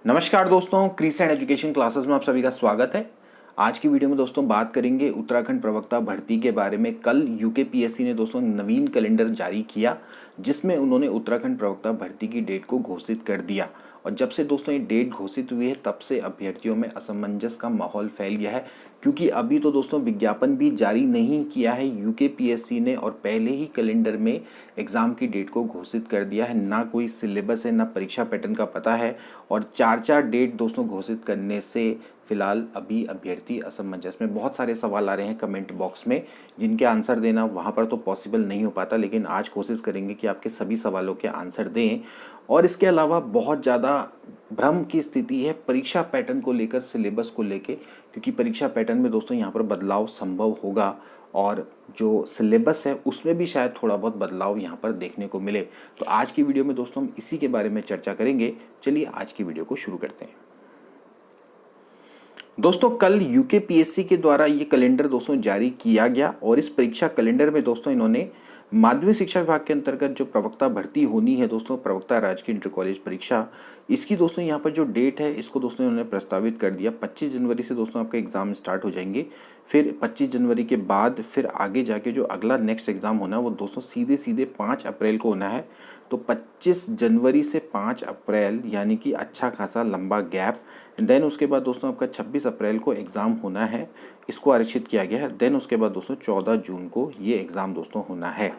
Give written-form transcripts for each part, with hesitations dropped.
नमस्कार दोस्तों, Chris and education classes में आप सभी का स्वागत है। आज की वीडियो में दोस्तों बात करेंगे उत्तराखंड प्रवक्ता भर्ती के बारे में। कल यूकेपीएससी ने दोस्तों नवीन कैलेंडर जारी किया, जिसमें उन्होंने उत्तराखंड प्रवक्ता भर्ती की डेट को घोषित कर दिया। और जब से दोस्तों ये डेट घोषित हुई है, तब से अभ्यर्थियों में असमंजस का माहौल फैल गया है, क्योंकि अभी तो दोस्तों विज्ञापन भी जारी नहीं किया है यूकेपीएससी ने, और पहले ही कैलेंडर में एग्ज़ाम की डेट को घोषित कर दिया है। ना कोई सिलेबस है, ना परीक्षा पैटर्न का पता है, और चार चार डेट दोस्तों घोषित करने से फिलहाल अभी अभ्यर्थी असमंजस में। बहुत सारे सवाल आ रहे हैं कमेंट बॉक्स में, जिनके आंसर देना वहाँ पर तो पॉसिबल नहीं हो पाता, लेकिन आज कोशिश करेंगे कि आपके सभी सवालों के आंसर दें। और इसके अलावा बहुत ज़्यादा भ्रम की स्थिति है परीक्षा पैटर्न को लेकर, सिलेबस को लेकर, क्योंकि परीक्षा पैटर्न में दोस्तों यहाँ पर बदलाव संभव होगा, और जो सिलेबस है उसमें भी शायद थोड़ा बहुत बदलाव यहाँ पर देखने को मिले। तो आज की वीडियो में दोस्तों हम इसी के बारे में चर्चा करेंगे। चलिए आज की वीडियो को शुरू करते हैं। दोस्तों कल यूकेपीएससी के द्वारा ये कैलेंडर दोस्तों जारी किया गया, और इस परीक्षा कैलेंडर में दोस्तों इन्होंने माध्यमिक शिक्षा विभाग के अंतर्गत जो प्रवक्ता भर्ती होनी है दोस्तों, प्रवक्ता राजकीय इंटर कॉलेज परीक्षा, इसकी दोस्तों यहाँ पर जो डेट है इसको दोस्तों इन्होंने प्रस्तावित कर दिया। 25 जनवरी से दोस्तों आपका एग्ज़ाम स्टार्ट हो जाएंगे। फिर 25 जनवरी के बाद फिर आगे जाके जो अगला नेक्स्ट एग्ज़ाम होना है वो दोस्तों सीधे सीधे 5 अप्रैल को होना है। तो 25 जनवरी से 5 अप्रैल यानी कि अच्छा खासा लंबा गैप। देन उसके बाद दोस्तों आपका 26 अप्रैल को एग्ज़ाम होना है, इसको आरक्षित किया गया है। देन उसके बाद दोस्तों 14 जून को ये एग्ज़ाम दोस्तों होना है।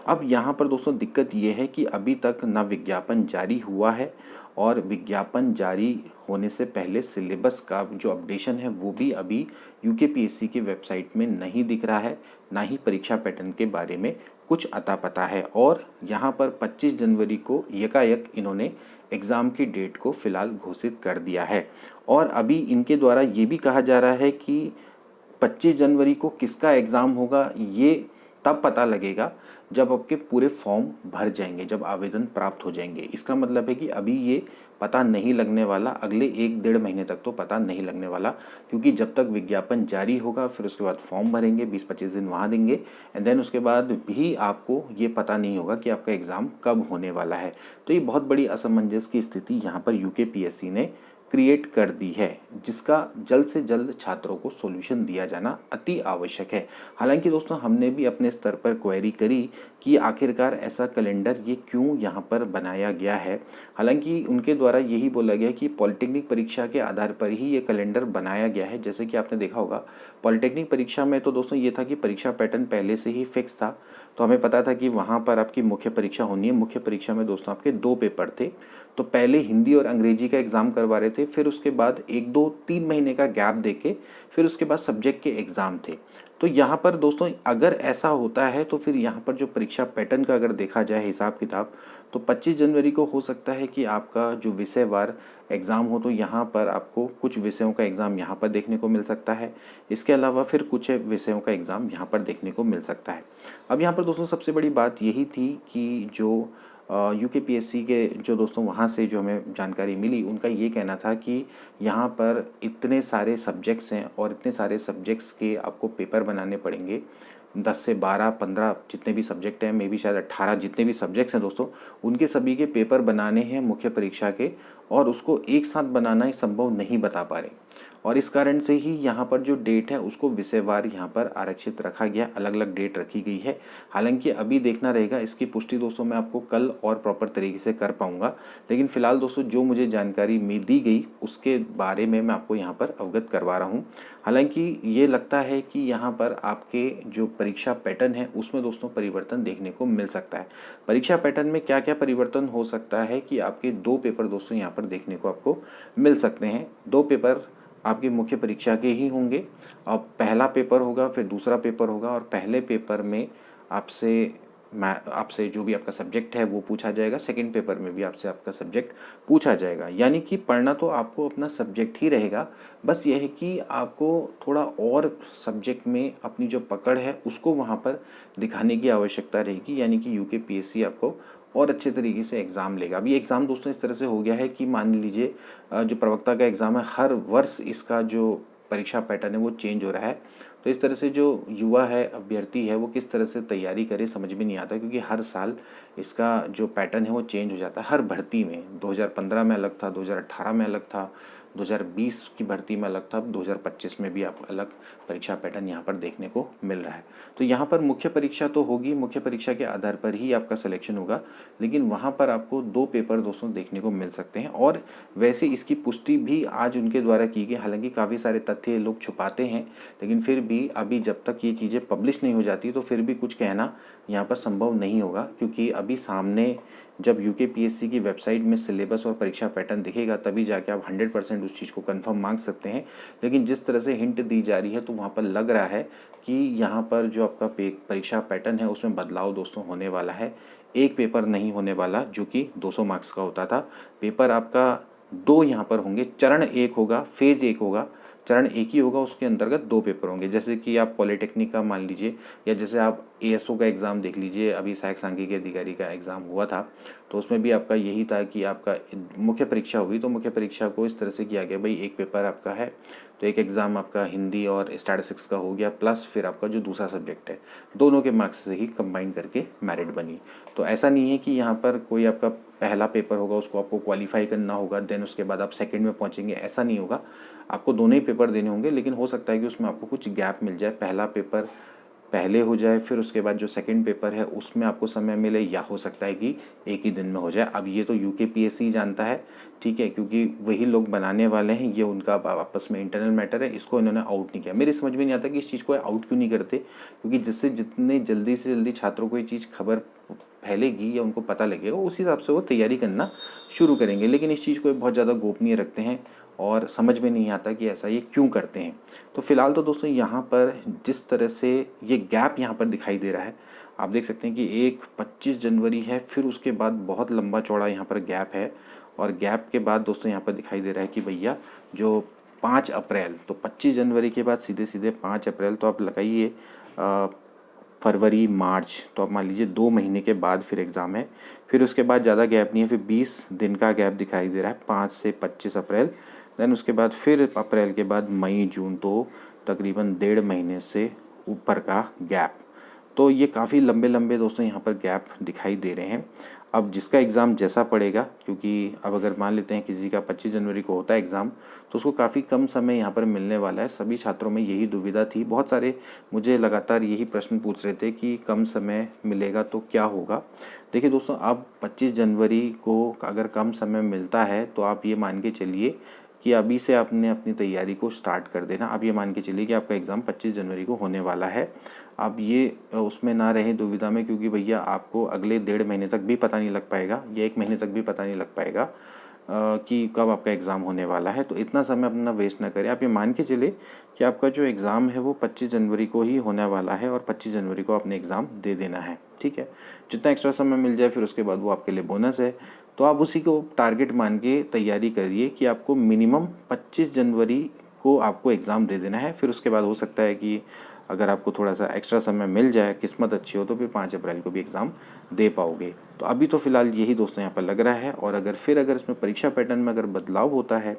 अब यहाँ पर दोस्तों दिक्कत ये है कि अभी तक ना विज्ञापन जारी हुआ है, और विज्ञापन जारी होने से पहले सिलेबस का जो अपडेशन है वो भी अभी यूकेपीएससी की वेबसाइट में नहीं दिख रहा है, ना ही परीक्षा पैटर्न के बारे में कुछ अता पता है। और यहाँ पर 25 जनवरी को यकायक इन्होंने एग्ज़ाम की डेट को फिलहाल घोषित कर दिया है। और अभी इनके द्वारा ये भी कहा जा रहा है कि 25 जनवरी को किसका एग्ज़ाम होगा ये तब पता लगेगा जब आपके पूरे फॉर्म भर जाएंगे, जब आवेदन प्राप्त हो जाएंगे। इसका मतलब है कि अभी ये पता नहीं लगने वाला, अगले 1-1.5 महीने तक तो पता नहीं लगने वाला, क्योंकि जब तक विज्ञापन जारी होगा फिर उसके बाद फॉर्म भरेंगे, 20-25 दिन वहाँ देंगे, एंड देन उसके बाद भी आपको ये पता नहीं होगा कि आपका एग्ज़ाम कब होने वाला है। तो ये बहुत बड़ी असमंजस की स्थिति यहाँ पर यूकेपीएससी ने क्रिएट कर दी है, जिसका जल्द से जल्द छात्रों को सॉल्यूशन दिया जाना अति आवश्यक है। हालांकि दोस्तों हमने भी अपने स्तर पर क्वेरी करी कि आखिरकार ऐसा कैलेंडर ये क्यों यहाँ पर बनाया गया है। हालांकि उनके द्वारा यही बोला गया कि पॉलिटेक्निक परीक्षा के आधार पर ही ये कैलेंडर बनाया गया है। जैसे कि आपने देखा होगा पॉलिटेक्निक परीक्षा में तो दोस्तों ये था कि परीक्षा पैटर्न पहले से ही फिक्स था, तो हमें पता था कि वहाँ पर आपकी मुख्य परीक्षा होनी है। मुख्य परीक्षा में दोस्तों आपके 2 पेपर थे, तो पहले हिंदी और अंग्रेजी का एग्ज़ाम करवा रहे थे, फिर उसके बाद 1-2-3 महीने का गैप देके फिर उसके बाद सब्जेक्ट के एग्ज़ाम थे। तो यहाँ पर दोस्तों अगर ऐसा होता है तो फिर यहाँ पर जो परीक्षा पैटर्न का अगर देखा जाए हिसाब किताब, तो 25 जनवरी को हो सकता है कि आपका जो विषयवार एग्ज़ाम हो, तो यहाँ पर आपको कुछ विषयों का एग्ज़ाम यहाँ पर देखने को मिल सकता है। इसके अलावा फिर कुछ विषयों का एग्ज़ाम यहाँ पर देखने को मिल सकता है। अब यहाँ पर दोस्तों सबसे बड़ी बात यही थी कि जो यूकेपीएससी के जो दोस्तों वहाँ से जो हमें जानकारी मिली, उनका ये कहना था कि यहाँ पर इतने सारे सब्जेक्ट्स हैं और इतने सारे सब्जेक्ट्स के आपको पेपर बनाने पड़ेंगे। 10 से 12-15 जितने भी सब्जेक्ट हैं, मे बी शायद 18 जितने भी सब्जेक्ट्स हैं दोस्तों, उनके सभी के पेपर बनाने हैं मुख्य परीक्षा के, और उसको एक साथ बनाना ही संभव नहीं बता पा रहे। और इस कारण से ही यहाँ पर जो डेट है उसको विषयवार यहाँ पर आरक्षित रखा गया, अलग अलग डेट रखी गई है। हालांकि अभी देखना रहेगा, इसकी पुष्टि दोस्तों मैं आपको कल और प्रॉपर तरीके से कर पाऊँगा, लेकिन फिलहाल दोस्तों जो मुझे जानकारी में दी गई उसके बारे में मैं आपको यहाँ पर अवगत करवा रहा हूँ। हालांकि ये लगता है कि यहाँ पर आपके जो परीक्षा पैटर्न है उसमें दोस्तों परिवर्तन देखने को मिल सकता है। परीक्षा पैटर्न में क्या क्या परिवर्तन हो सकता है कि आपके 2 पेपर दोस्तों यहाँ पर देखने को आपको मिल सकते हैं। 2 पेपर आपकी मुख्य परीक्षा के ही होंगे। अब पहला पेपर होगा, फिर दूसरा पेपर होगा, और पहले पेपर में आपसे जो भी आपका सब्जेक्ट है वो पूछा जाएगा। सेकंड पेपर में भी आपसे आपका सब्जेक्ट पूछा जाएगा। यानी कि पढ़ना तो आपको अपना सब्जेक्ट ही रहेगा, बस यह है कि आपको थोड़ा और सब्जेक्ट में अपनी जो पकड़ है उसको वहाँ पर दिखाने की आवश्यकता रहेगी। यानी कि यूकेपीएससी आपको और अच्छे तरीके से एग्ज़ाम लेगा। अभी एग्ज़ाम दोस्तों इस तरह से हो गया है कि मान लीजिए जो प्रवक्ता का एग्ज़ाम है, हर वर्ष इसका जो परीक्षा पैटर्न है वो चेंज हो रहा है। तो इस तरह से जो युवा है, अभ्यर्थी है, वो किस तरह से तैयारी करे समझ में नहीं आता, क्योंकि हर साल इसका जो पैटर्न है वो चेंज हो जाता है हर भर्ती में। 2015 में अलग था, 2018 में अलग था, 2020 की भर्ती में अलग था, अब 2025 में भी आप अलग परीक्षा पैटर्न यहाँ पर देखने को मिल रहा है। तो यहाँ पर मुख्य परीक्षा तो होगी, मुख्य परीक्षा के आधार पर ही आपका सिलेक्शन होगा, लेकिन वहाँ पर आपको 2 पेपर दोस्तों देखने को मिल सकते हैं। और वैसे इसकी पुष्टि भी आज उनके द्वारा की गई। हालांकि काफ़ी सारे तथ्य लोग छुपाते हैं, लेकिन फिर भी अभी जब तक ये चीज़ें पब्लिश नहीं हो जाती तो फिर भी कुछ कहना यहाँ पर संभव नहीं होगा, क्योंकि अभी सामने जब यूकेपीएससी की वेबसाइट में सिलेबस और परीक्षा पैटर्न दिखेगा तभी जाके आप 100% उस चीज़ को कंफर्म मांग सकते हैं। लेकिन जिस तरह से हिंट दी जा रही है तो वहाँ पर लग रहा है कि यहाँ पर जो आपका परीक्षा पैटर्न है उसमें बदलाव दोस्तों होने वाला है। एक पेपर नहीं होने वाला जो कि 200 मार्क्स का होता था, पेपर आपका 2 यहाँ पर होंगे। चरण 1 होगा, फेज़ 1 होगा, चरण 1 ही होगा, उसके अंतर्गत 2 पेपर होंगे। जैसे कि आप पॉलिटेक्निक का मान लीजिए, या जैसे आप एएसओ का एग्ज़ाम देख लीजिए, अभी सहायक सांख्यिकी अधिकारी का एग्ज़ाम हुआ था तो उसमें भी आपका यही था कि आपका मुख्य परीक्षा हुई तो मुख्य परीक्षा को इस तरह से किया गया, भाई एक पेपर आपका है तो एक एग्ज़ाम आपका हिंदी और स्टैटिस्टिक्स का हो गया, प्लस फिर आपका जो दूसरा सब्जेक्ट है दोनों के मार्क्स से ही कंबाइन करके मेरिट बनी। तो ऐसा नहीं है कि यहाँ पर कोई आपका पहला पेपर होगा उसको आपको क्वालिफाई करना होगा, देन उसके बाद आप सेकंड में पहुँचेंगे, ऐसा नहीं होगा। आपको दोनों ही पेपर देने होंगे, लेकिन हो सकता है कि उसमें आपको कुछ गैप मिल जाए, पहला पेपर पहले हो जाए फिर उसके बाद जो सेकंड पेपर है उसमें आपको समय मिले, या हो सकता है कि एक ही दिन में हो जाए। अब ये तो यूकेपीएससी जानता है, ठीक है, क्योंकि वही लोग बनाने वाले हैं, ये उनका आपस में इंटरनल मैटर है, इसको इन्होंने आउट नहीं किया। मेरी समझ में नहीं आता कि इस चीज़ को आउट क्यों नहीं करते, क्योंकि जिससे जितने जल्दी से जल्दी छात्रों को ये चीज़ खबर फैलेगी या उनको पता लगेगा उस हिसाब से वो तैयारी करना शुरू करेंगे। लेकिन इस चीज़ को बहुत ज़्यादा गोपनीय रखते हैं और समझ में नहीं आता कि ऐसा ये क्यों करते हैं। तो फिलहाल तो दोस्तों यहाँ पर जिस तरह से ये गैप यहाँ पर दिखाई दे रहा है, आप देख सकते हैं कि एक 25 जनवरी है, फिर उसके बाद बहुत लंबा चौड़ा यहाँ पर गैप है, और गैप के बाद दोस्तों यहाँ पर दिखाई दे रहा है कि भैया जो 5 अप्रैल, तो 25 जनवरी के बाद सीधे सीधे 5 अप्रैल, तो आप लगाइए फरवरी मार्च, तो आप मान लीजिए 2 महीने के बाद फिर एग्ज़ाम है। फिर उसके बाद ज़्यादा गैप नहीं है, फिर 20 दिन का गैप दिखाई दे रहा है, 5 से 25 अप्रैल। देन उसके बाद फिर अप्रैल के बाद मई जून, तो तकरीबन 1.5 महीने से ऊपर का गैप। तो ये काफ़ी लंबे लंबे दोस्तों यहाँ पर गैप दिखाई दे रहे हैं। अब जिसका एग्ज़ाम जैसा पड़ेगा, क्योंकि अब अगर मान लेते हैं किसी का 25 जनवरी को होता है एग्ज़ाम, तो उसको काफ़ी कम समय यहाँ पर मिलने वाला है। सभी छात्रों में यही दुविधा थी, बहुत सारे मुझे लगातार यही प्रश्न पूछ रहे थे कि कम समय मिलेगा तो क्या होगा। देखिए दोस्तों, अब 25 जनवरी को अगर कम समय मिलता है तो आप ये मान के चलिए कि अभी से आपने अपनी तैयारी को स्टार्ट कर देना। आप ये मान के चलिए कि आपका एग्ज़ाम 25 जनवरी को होने वाला है। आप ये उसमें ना रहें दुविधा में, क्योंकि भैया आपको अगले 1.5 महीने तक भी पता नहीं लग पाएगा या 1 महीने तक भी पता नहीं लग पाएगा कि कब आपका एग्ज़ाम होने वाला है। तो इतना समय अपना वेस्ट ना करें। आप ये मान के चले कि आपका जो एग्ज़ाम है वो 25 जनवरी को ही होने वाला है और 25 जनवरी को आपने एग्ज़ाम दे देना है, ठीक है। जितना एक्स्ट्रा समय मिल जाए फिर उसके बाद वो आपके लिए बोनस है। तो आप उसी को टारगेट मान के तैयारी करिए कि आपको मिनिमम 25 जनवरी को आपको एग्ज़ाम दे देना है। फिर उसके बाद हो सकता है कि अगर आपको थोड़ा सा एक्स्ट्रा समय मिल जाए, किस्मत अच्छी हो, तो फिर 5 अप्रैल को भी एग्ज़ाम दे पाओगे। तो अभी तो फ़िलहाल यही दोस्तों यहाँ पर लग रहा है। और अगर इसमें परीक्षा पैटर्न में अगर बदलाव होता है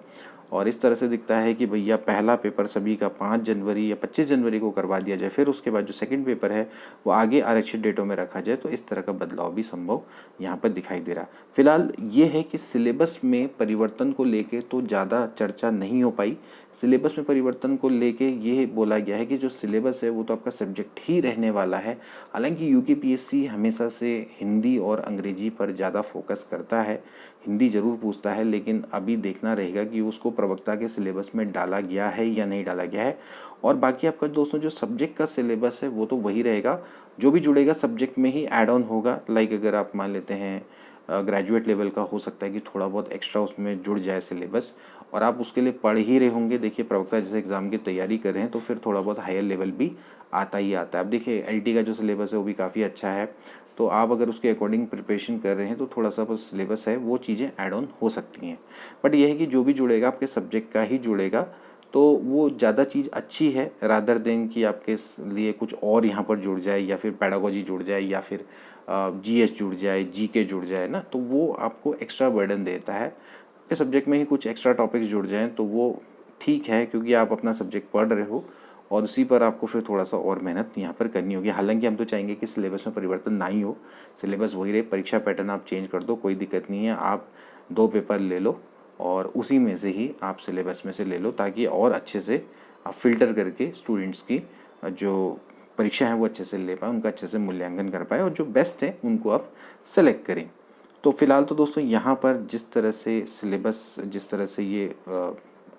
और इस तरह से दिखता है कि भैया पहला पेपर सभी का 5 जनवरी या 25 जनवरी को करवा दिया जाए, फिर उसके बाद जो सेकंड पेपर है वो आगे आरक्षित डेटों में रखा जाए, तो इस तरह का बदलाव भी संभव यहाँ पर दिखाई दे रहा। फिलहाल ये है कि सिलेबस में परिवर्तन को लेके तो ज़्यादा चर्चा नहीं हो पाई। सिलेबस में परिवर्तन को लेके ये बोला गया है कि जो सिलेबस है वो तो आपका सब्जेक्ट ही रहने वाला है। हालांकि यूकेपीएससी हमेशा से हिंदी और अंग्रेजी पर ज़्यादा फोकस करता है, हिंदी ज़रूर पूछता है, लेकिन अभी देखना रहेगा कि उसको प्रवक्ता के सिलेबस में डाला गया है या नहीं डाला गया है। और बाकी आपका दोस्तों जो सब्जेक्ट का सिलेबस है वो तो वही रहेगा, जो भी जुड़ेगा सब्जेक्ट में ही ऐड ऑन होगा। लाइक अगर आप मान लेते हैं ग्रेजुएट लेवल का, हो सकता है कि थोड़ा बहुत एक्स्ट्रा उसमें जुड़ जाए सिलेबस, और आप उसके लिए पढ़ ही रहे होंगे। देखिए प्रवक्ता जैसे एग्ज़ाम की तैयारी कर रहे हैं तो फिर थोड़ा बहुत हायर लेवल भी आता ही आता है। अब देखिए एलटी का जो सिलेबस है वो भी काफ़ी अच्छा है, तो आप अगर उसके अकॉर्डिंग प्रिपरेशन कर रहे हैं तो थोड़ा सा बस सिलेबस है वो चीज़ें ऐड ऑन हो सकती हैं। बट यह है कि जो भी जुड़ेगा आपके सब्जेक्ट का ही जुड़ेगा, तो वो ज़्यादा चीज़ अच्छी है रादर देन कि आपके लिए कुछ और यहाँ पर जुड़ जाए, या फिर पैडागोजी जुड़ जाए, या फिर जीएस जुड़ जाए, जीके जुड़ जाए ना, तो वो आपको एक्स्ट्रा बर्डन देता है। आपके सब्जेक्ट में ही कुछ एक्स्ट्रा टॉपिक्स जुड़ जाएँ तो वो ठीक है, क्योंकि आप अपना सब्जेक्ट पढ़ रहे हो और उसी पर आपको फिर थोड़ा सा और मेहनत यहाँ पर करनी होगी। हालांकि हम तो चाहेंगे कि सिलेबस में परिवर्तन ना ही हो, सिलेबस वही रहे, परीक्षा पैटर्न आप चेंज कर दो, कोई दिक्कत नहीं है। आप 2 पेपर ले लो और उसी में से ही आप सिलेबस में से ले लो, ताकि और अच्छे से आप फिल्टर करके स्टूडेंट्स की जो परीक्षा है वो अच्छे से ले पाए, उनका अच्छे से मूल्यांकन कर पाए और जो बेस्ट है उनको आप सेलेक्ट करें। तो फिलहाल तो दोस्तों यहाँ पर जिस तरह से सिलेबस, जिस तरह से ये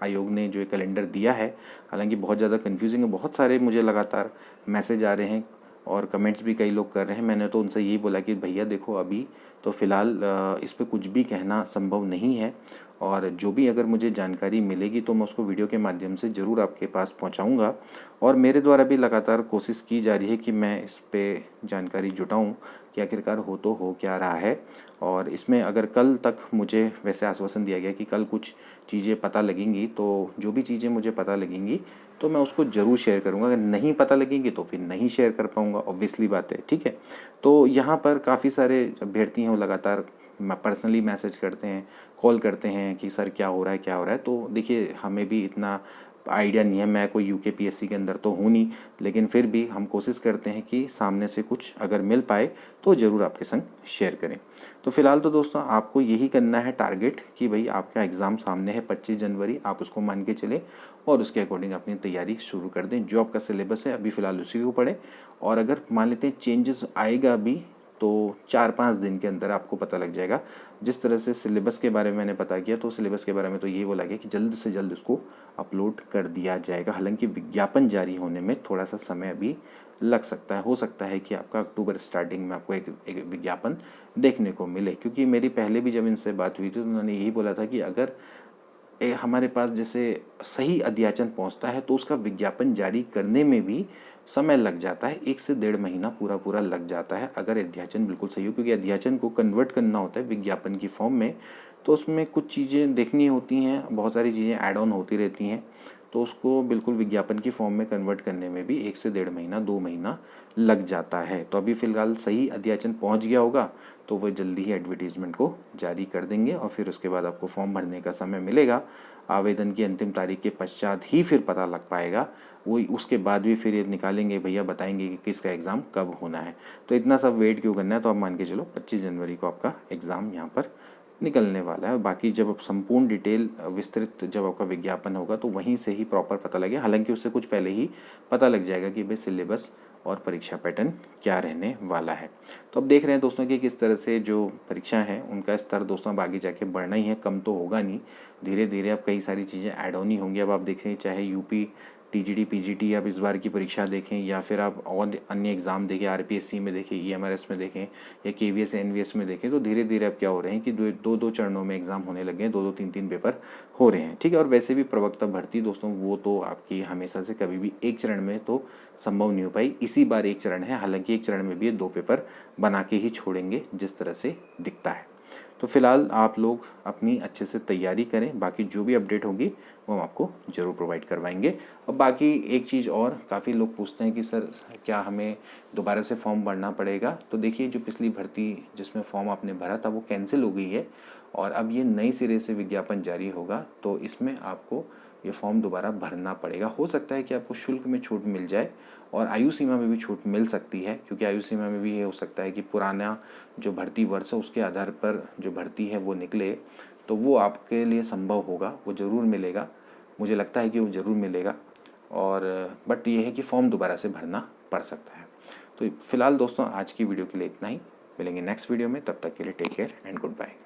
आयोग ने जो कैलेंडर दिया है, हालांकि बहुत ज़्यादा कंफ्यूजिंग है, बहुत सारे मुझे लगातार मैसेज आ रहे हैं और कमेंट्स भी कई लोग कर रहे हैं। मैंने तो उनसे यही बोला कि भैया देखो, अभी तो फ़िलहाल इस पर कुछ भी कहना संभव नहीं है, और जो भी अगर मुझे जानकारी मिलेगी तो मैं उसको वीडियो के माध्यम से ज़रूर आपके पास पहुंचाऊंगा। और मेरे द्वारा भी लगातार कोशिश की जा रही है कि मैं इस पे जानकारी जुटाऊं कि आखिरकार हो क्या रहा है। और इसमें अगर कल तक मुझे वैसे आश्वासन दिया गया कि कल कुछ चीज़ें पता लगेंगी, तो जो भी चीज़ें मुझे पता लगेंगी तो मैं उसको ज़रूर शेयर करूँगा। अगर नहीं पता लगेंगी तो फिर नहीं शेयर कर पाऊँगा, ऑब्वियसली बात है, ठीक है। तो यहाँ पर काफ़ी सारे अभ्यर्थी हैं वो लगातार पर्सनली मैसेज करते हैं, कॉल करते हैं कि सर क्या हो रहा है, क्या हो रहा है। तो देखिए, हमें भी इतना आइडिया नहीं है, मैं कोई यूकेपीएससी के अंदर तो हूँ नहीं, लेकिन फिर भी हम कोशिश करते हैं कि सामने से कुछ अगर मिल पाए तो ज़रूर आपके संग शेयर करें। तो फिलहाल तो दोस्तों आपको यही करना है टारगेट कि भाई आपका एग्ज़ाम सामने है 25 जनवरी, आप उसको मान के चले और उसके अकॉर्डिंग अपनी तैयारी शुरू कर दें। जो आपका सिलेबस है अभी फ़िलहाल उसी को पढ़ें, और अगर मान लेते हैं चेंजेस आएगा भी तो 4-5 दिन के अंदर आपको पता लग जाएगा। जिस तरह से सिलेबस के बारे में मैंने पता किया, तो सिलेबस के बारे में तो ये बोला गया कि जल्द से जल्द उसको अपलोड कर दिया जाएगा। हालांकि विज्ञापन जारी होने में थोड़ा सा समय अभी लग सकता है, हो सकता है कि आपका अक्टूबर स्टार्टिंग में आपको एक विज्ञापन देखने को मिले। क्योंकि मेरी पहले भी जब इनसे बात हुई थी तो उन्होंने यही बोला था कि अगर हमारे पास जैसे सही अध्याचन पहुंचता है तो उसका विज्ञापन जारी करने में भी समय लग जाता है, 1 से 1.5 महीना पूरा लग जाता है अगर अध्याचन बिल्कुल सही हो। क्योंकि अध्याचन को कन्वर्ट करना होता है विज्ञापन की फॉर्म में, तो उसमें कुछ चीज़ें देखनी होती हैं, बहुत सारी चीज़ें ऐड ऑन होती रहती हैं, तो उसको बिल्कुल विज्ञापन की फॉर्म में कन्वर्ट करने में भी 1 से 1.5 महीना 2 महीना लग जाता है। तो अभी फ़िलहाल सही अध्याचन पहुंच गया होगा तो वो जल्दी ही एडवर्टीज़मेंट को जारी कर देंगे और फिर उसके बाद आपको फॉर्म भरने का समय मिलेगा। आवेदन की अंतिम तारीख के पश्चात ही फिर पता लग पाएगा, वो उसके बाद भी फिर ये निकालेंगे, भैया बताएंगे कि किसका एग्ज़ाम कब होना है। तो इतना सब वेट क्यों करना है, तो आप मान के चलो 25 जनवरी को आपका एग्ज़ाम यहाँ पर निकलने वाला है। बाकी जब आप संपूर्ण डिटेल विस्तृत जब आपका विज्ञापन होगा तो वहीं से ही प्रॉपर पता लगेगा। हालांकि उससे कुछ पहले ही पता लग जाएगा कि भाई सिलेबस और परीक्षा पैटर्न क्या रहने वाला है। तो अब देख रहे हैं दोस्तों कि किस तरह से जो परीक्षा है उनका स्तर दोस्तों अब आगे जाके बढ़ना ही है, कम तो होगा नहीं। धीरे धीरे अब कई सारी चीज़ें ऐड ऑन ही होंगी। अब आप देखें, चाहे यूपी टीजीडी पीजीटी आप इस बार की परीक्षा देखें, या फिर आप और अन्य एग्ज़ाम देखें, आरपीएससी में देखें, ईएमआरएस में देखें, या केवीएस एनवीएस में देखें, तो धीरे धीरे अब क्या हो रहे हैं कि दो चरणों में एग्ज़ाम होने लगे हैं, 2-3 पेपर हो रहे हैं, ठीक है। और वैसे भी प्रवक्ता भर्ती दोस्तों वो तो आपकी हमेशा से कभी भी एक चरण में तो संभव नहीं हो पाई, इसी बार एक चरण है। हालांकि एक चरण में भी ये 2 पेपर बना के ही छोड़ेंगे जिस तरह से दिखता है। तो फिलहाल आप लोग अपनी अच्छे से तैयारी करें, बाकी जो भी अपडेट होगी वो हम आपको ज़रूर प्रोवाइड करवाएंगे। और बाकी एक चीज़ और, काफ़ी लोग पूछते हैं कि सर क्या हमें दोबारा से फॉर्म भरना पड़ेगा। तो देखिए, जो पिछली भर्ती जिसमें फॉर्म आपने भरा था वो कैंसिल हो गई है और अब ये नई सिरे से विज्ञापन जारी होगा, तो इसमें आपको ये फॉर्म दोबारा भरना पड़ेगा। हो सकता है कि आपको शुल्क में छूट मिल जाए और आयु सीमा में भी छूट मिल सकती है, क्योंकि आयु सीमा में भी ये हो सकता है कि पुराना जो भर्ती वर्ष है उसके आधार पर जो भर्ती है वो निकले, तो वो आपके लिए संभव होगा, वो ज़रूर मिलेगा। मुझे लगता है कि वो ज़रूर मिलेगा, और बट ये है कि फॉर्म दोबारा से भरना पड़ सकता है। तो फिलहाल दोस्तों आज की वीडियो के लिए इतना ही, मिलेंगे नेक्स्ट वीडियो में, तब तक के लिए take care and good bye.